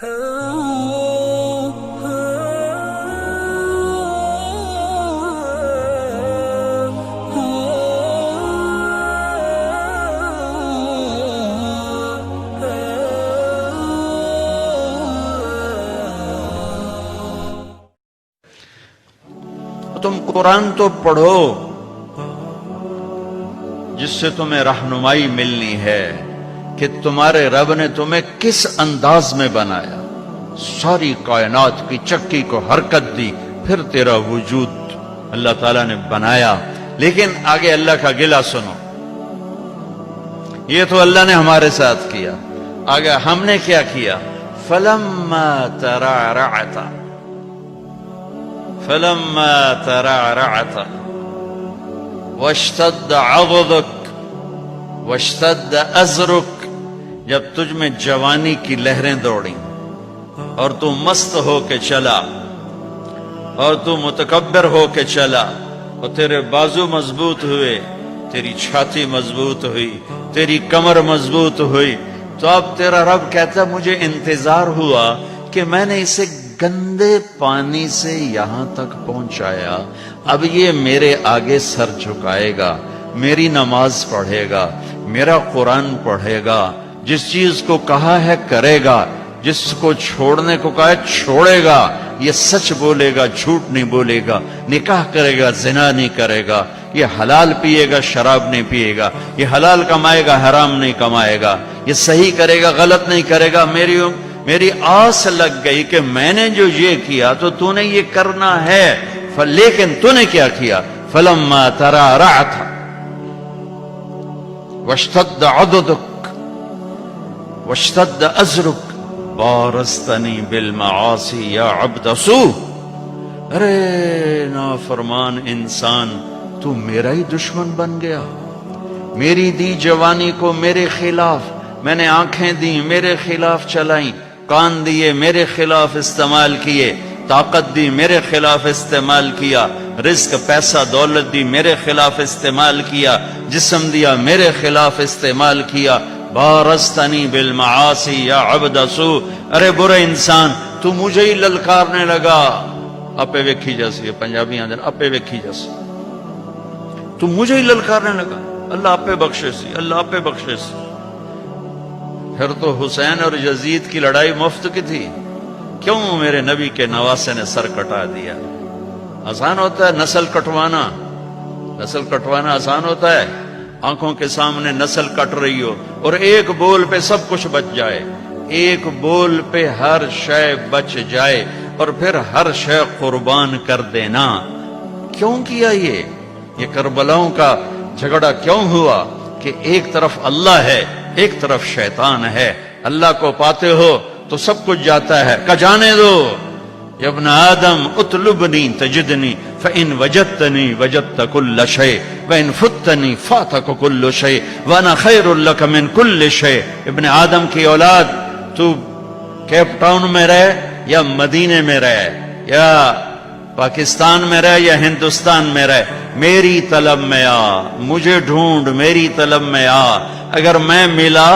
تم قرآن تو پڑھو جس سے تمہیں رہنمائی ملنی ہے کہ تمہارے رب نے تمہیں کس انداز میں بنایا، ساری کائنات کی چکی کو حرکت دی، پھر تیرا وجود اللہ تعالیٰ نے بنایا۔ لیکن آگے اللہ کا گلہ سنو، یہ تو اللہ نے ہمارے ساتھ کیا، آگے ہم نے کیا کیا؟ فَلَمَّا تَرَعْرَعْتَ فَلَمَّا تَرَعْرَعْتَ وَاشْتَدَّ عَضُدُكَ وَاشْتَدَّ أَزْرُكَ، جب تجھ میں جوانی کی لہریں دوڑیں اور تو مست ہو کے چلا اور تو متکبر ہو کے چلا اور تیرے بازو مضبوط ہوئے، تیری چھاتی مضبوط ہوئی، تیری کمر مضبوط ہوئی، تو اب تیرا رب کہتا مجھے انتظار ہوا کہ میں نے اسے گندے پانی سے یہاں تک پہنچایا، اب یہ میرے آگے سر جھکائے گا، میری نماز پڑھے گا، میرا قرآن پڑھے گا، جس چیز کو کہا ہے کرے گا، جس کو چھوڑنے کو کہا ہے چھوڑے گا، یہ سچ بولے گا، جھوٹ نہیں بولے گا، نکاح کرے گا، زنا نہیں کرے گا، یہ حلال پیے گا، شراب نہیں پیے گا، یہ حلال کمائے گا، حرام نہیں کمائے گا، یہ صحیح کرے گا، غلط نہیں کرے گا۔ میری آس لگ گئی کہ میں نے جو یہ کیا تو نے یہ کرنا ہے، لیکن تو نے کیا کیا؟ فَلَمَّا تَرَعْرَعْتَ وَاشْتَدَّ عَضُدُكَ وَاشْتَدَّ أَزْرُكَ بَارَزْتَنِي بِالْمَعَاصِي يَا عَبْدَ سُوء، ارے نافرمان انسان، تو میرا ہی دشمن بن گیا، میری دی جوانی کو میرے خلاف، میں نے آنکھیں دی میرے خلاف چلائیں، کان دیے میرے خلاف استعمال کیے، طاقت دی میرے خلاف استعمال کیا، رزق پیسہ دولت دی میرے خلاف استعمال کیا، جسم دیا میرے خلاف استعمال کیا، بارزتنی بالمعاصی یا عبد سوء، ارے برے انسان تو مجھے ہی للکارنے لگا، اپے ویکھی جیسی پنجابی آندھر اپے ویکھی جیسی، تو مجھے ہی للکارنے لگا، اللہ اپے بخشے سی، اللہ اپے بخشے سی۔ پھر تو حسین اور یزید کی لڑائی مفت کی تھی، کیوں میرے نبی کے نواسے نے سر کٹا دیا؟ آسان ہوتا ہے نسل کٹوانا، نسل کٹوانا آسان ہوتا ہے؟ آنکھوں کے سامنے نسل کٹ رہی ہو اور ایک بول پہ سب کچھ بچ جائے، ایک بول پہ ہر شے بچ جائے اور پھر ہر شے قربان کر دینا، کیوں کیا یہ کربلاؤں کا جھگڑا کیوں ہوا؟ کہ ایک طرف اللہ ہے، ایک طرف شیطان ہے، اللہ کو پاتے ہو تو سب کچھ جاتا ہے، کہ جانے دو، یا ابن آدم اطلبنی تجدنی فإن وجدتنی وجدت کل شیء وإن فتنی فاتک کل شیء وانا خیر لک من کل شیء۔ ابن آدم کی اولاد، تو کیپ ٹاؤن میں رہے یا مدینے میں رہے یا پاکستان میں رہے یا ہندوستان میں رہے، میری طلب میں آ، مجھے ڈھونڈ، میری طلب میں آ، اگر میں ملا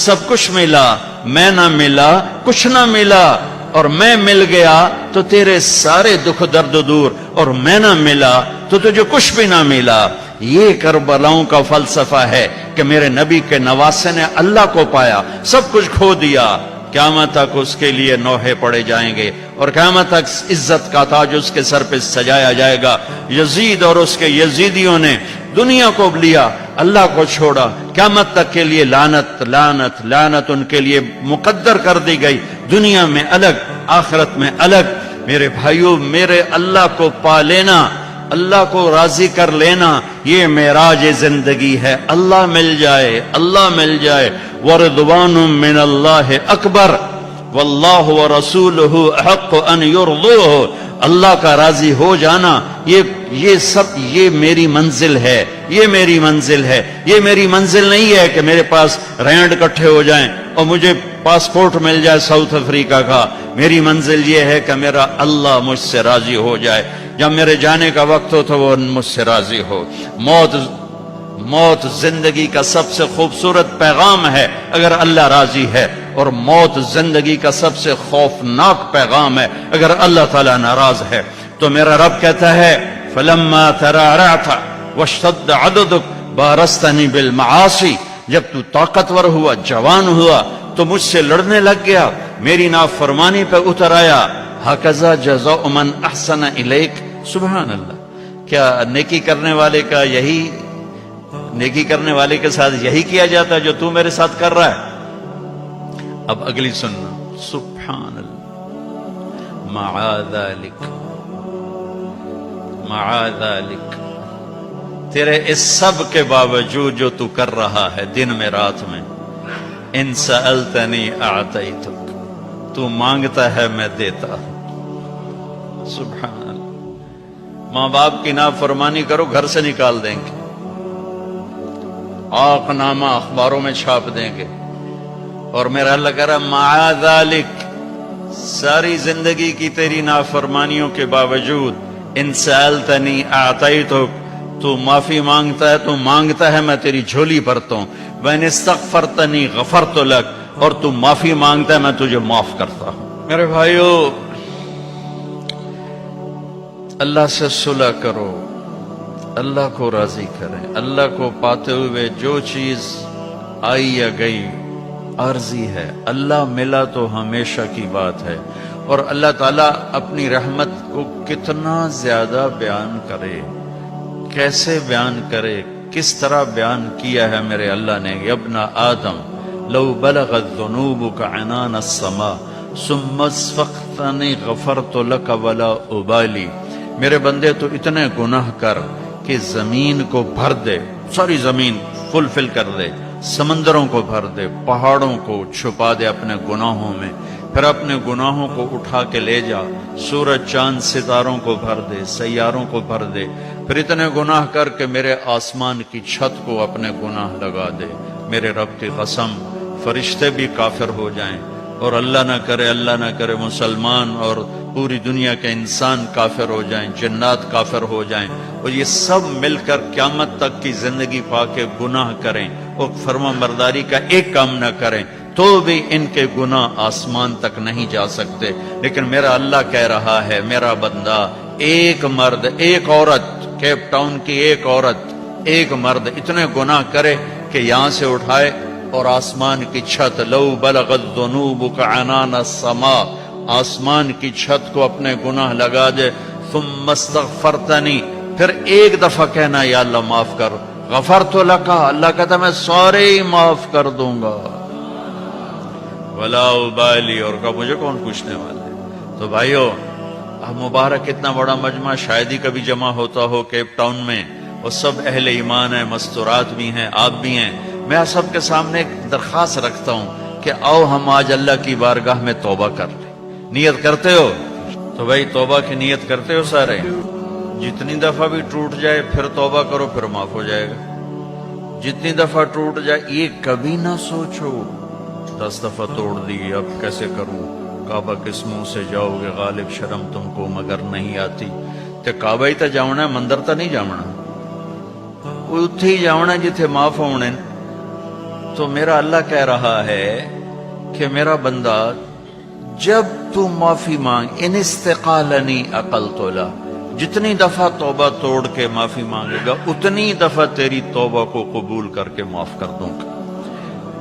سب کچھ ملا، میں نہ ملا کچھ نہ ملا، اور میں مل گیا تو تیرے سارے دکھ درد دور، اور میں نہ ملا تو تجھے کچھ بھی نہ ملا۔ یہ کربلاؤں کا فلسفہ ہے کہ میرے نبی کے نواسے نے اللہ کو پایا، سب کچھ کھو دیا، قیامت تک اس کے لیے نوحے پڑے جائیں گے اور قیامت تک عزت کا تاج اس کے سر پہ سجایا جائے گا۔ یزید اور اس کے یزیدیوں نے دنیا کو لیا، اللہ کو چھوڑا، قیامت تک کے لیے لعنت لعنت لعنت ان کے لیے مقدر کر دی گئی، دنیا میں الگ آخرت میں الگ۔ میرے بھائیوں، میرے اللہ کو پا لینا، اللہ کو راضی کر لینا، یہ معراج زندگی ہے۔ اللہ مل جائے، اللہ مل جائے، ورضوان من اللہ اکبر واللہ ورسولہ احق ان یرضوہ، اللہ کا راضی ہو جانا، یہ سب یہ میری منزل ہے، یہ میری منزل ہے۔ یہ میری منزل نہیں ہے کہ میرے پاس رینڈ اکٹھے ہو جائیں اور مجھے پاسپورٹ مل جائے ساؤتھ افریقہ کا۔ میری منزل یہ ہے کہ میرا اللہ مجھ سے راضی ہو جائے، جب میرے جانے کا وقت ہو تو وہ مجھ سے راضی ہو۔ موت زندگی کا سب سے خوبصورت پیغام ہے، اگر اللہ راضی ہے اور موت زندگی کا سب سے خوفناک پیغام ہے اگر اللہ تعالیٰ ناراض ہے تو۔ میرا رب کہتا ہے فلما ترعرعت واشتد عضدک بارزتنی بالمعاصی، جب تو طاقتور ہوا، جوان ہوا تو مجھ سے لڑنے لگ گیا، میری نافرمانی پہ اتر آیا۔ ہکذا جزاء من احسن الیک، سبحان اللہ، کیا نیکی کرنے والے کا یہی، نیکی کرنے والے کے ساتھ یہی کیا جاتا ہے جو تو میرے ساتھ کر رہا ہے؟ اب اگلی سننا، سبحان اللہ، مع ذلک، مع ذلک، تیرے اس سب کے باوجود جو تو کر رہا ہے دن میں رات میں، ان سألتنی اعطیتک، تو مانگتا ہے میں دیتا ہوں۔ سبحان اللہ، ماں باپ کی نافرمانی کرو گھر سے نکال دیں گے، آق نامہ اخباروں میں چھاپ دیں گے، اور میرا اللہ کہہ رہا مع ذالک، ساری زندگی کی تیری نافرمانیوں کے باوجود ان سألتنی اعطیتک، تو معافی مانگتا ہے، تو مانگتا ہے میں تیری جھولی بھرتا ہوں، وَإِنِ اسْتَغْفَرْتَنِي غَفَرْتُ لَكَ، اور تو معافی مانگتا ہے میں تجھے معاف کرتا ہوں۔ میرے بھائیو، اللہ سے صلح کرو، اللہ کو راضی کریں، اللہ کو پاتے ہوئے جو چیز آئی یا گئی عارضی ہے، اللہ ملا تو ہمیشہ کی بات ہے، اور اللہ تعالیٰ اپنی رحمت کو کتنا زیادہ بیان کرے، کیسے بیان کرے، کس طرح بیان کیا ہے میرے اللہ نے، یا ابن آدم لو بلغت ذنوبک عنان السماء ثم استغفرتنی غفرت لک ولا ابالی، میرے بندے تو اتنے گناہ کر کہ زمین کو بھر دے، ساری زمین فل کر دے، سمندروں کو بھر دے، پہاڑوں کو چھپا دے اپنے گناہوں میں، پھر اپنے گناہوں کو اٹھا کے لے جا، سورج چاند ستاروں کو بھر دے، سیاروں کو بھر دے، پھر اتنے گناہ کر کے میرے آسمان کی چھت کو اپنے گناہ لگا دے، میرے رب کی قسم فرشتے بھی کافر ہو جائیں، اور اللہ نہ کرے مسلمان اور پوری دنیا کے انسان کافر ہو جائیں، جنات کافر ہو جائیں، اور یہ سب مل کر قیامت تک کی زندگی پا کے گناہ کریں اور فرما برداری کا ایک کام نہ کریں، تو بھی ان کے گناہ آسمان تک نہیں جا سکتے۔ لیکن میرا اللہ کہہ رہا ہے میرا بندہ، ایک مرد، ایک عورت، کیپ ٹاؤن کی ایک عورت، ایک مرد اتنے گناہ کرے کہ یہاں سے اٹھائے اور آسمان کی چھت، لو بلغت ذنوبک عنان السماء، آسمان کی چھت کو اپنے گناہ لگا دے، ثم استغفرتنی، پھر ایک دفعہ کہنا یا اللہ معاف کر، غفرت لک، اللہ کہتا میں سارے ہی معاف کر دوں گا، ولا ابالی، اور کہا مجھے کون پوچھنے والے۔ تو بھائیو، مبارک اتنا بڑا مجمع شاید ہی کبھی جمع ہوتا ہو کیپ ٹاؤن میں، اور سب اہل ایمان ہیں، مستورات بھی ہیں، آپ بھی ہیں۔ میں آپ سب کے سامنے ایک درخواست رکھتا ہوں کہ آؤ ہم آج اللہ کی بارگاہ میں توبہ کر لیں۔ نیت کرتے ہو تو بھائی توبہ کی نیت کرتے ہو سارے؟ جتنی دفعہ بھی ٹوٹ جائے پھر توبہ کرو، پھر معاف ہو جائے گا۔ جتنی دفعہ ٹوٹ جائے یہ کبھی نہ سوچو 10 دفعہ توڑ دی اب کیسے کروں، کعبہ کس منہ سے جاؤ گے، غالب شرم تم کو مگر نہیں آتی، تے کعبہ ہی تا جاؤنا ہے، مندر تا نہیں جاؤنا، اتھے ہی جاؤنا جتھے معاف ہونے۔ تو میرا اللہ کہہ رہا ہے کہ میرا بندہ جب تو معافی مانگ، ان استقالنی عقلت له، جتنی دفعہ توبہ توڑ کے معافی مانگے گا اتنی دفعہ تیری توبہ کو قبول کر کے معاف کر دوں گا۔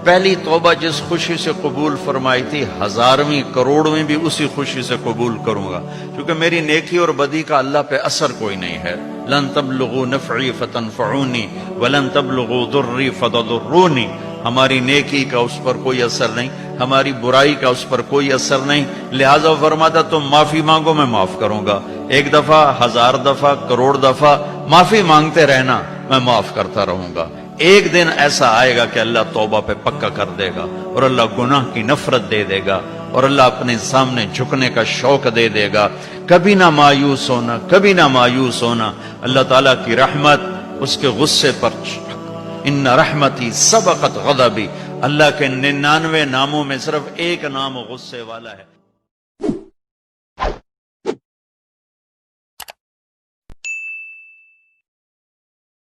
پہلی توبہ جس خوشی سے قبول فرمائی تھی، 1000ویں کروڑویں بھی اسی خوشی سے قبول کروں گا، کیونکہ میری نیکی اور بدی کا اللہ پہ اثر کوئی نہیں ہے۔ لن تبلغوا نفعی فتنفعونی ولن تبلغوا ضری فتضرونی، ہماری نیکی کا اس پر کوئی اثر نہیں، ہماری برائی کا اس پر کوئی اثر نہیں، لہذا فرماتا تم معافی مانگو میں معاف کروں گا۔ 1 دفعہ، 1000 دفعہ، کروڑ دفعہ معافی مانگتے رہنا، میں معاف کرتا رہوں گا۔ ایک دن ایسا آئے گا کہ اللہ توبہ پہ پکا کر دے گا، اور اللہ گناہ کی نفرت دے دے گا، اور اللہ اپنے سامنے جھکنے کا شوق دے دے گا۔ کبھی نہ مایوس ہونا، کبھی نہ مایوس ہونا، اللہ تعالیٰ کی رحمت اس کے غصے پر، ان رحمتی سبقت غضبی، اللہ کے 99 ناموں میں صرف ایک نام غصے والا ہے۔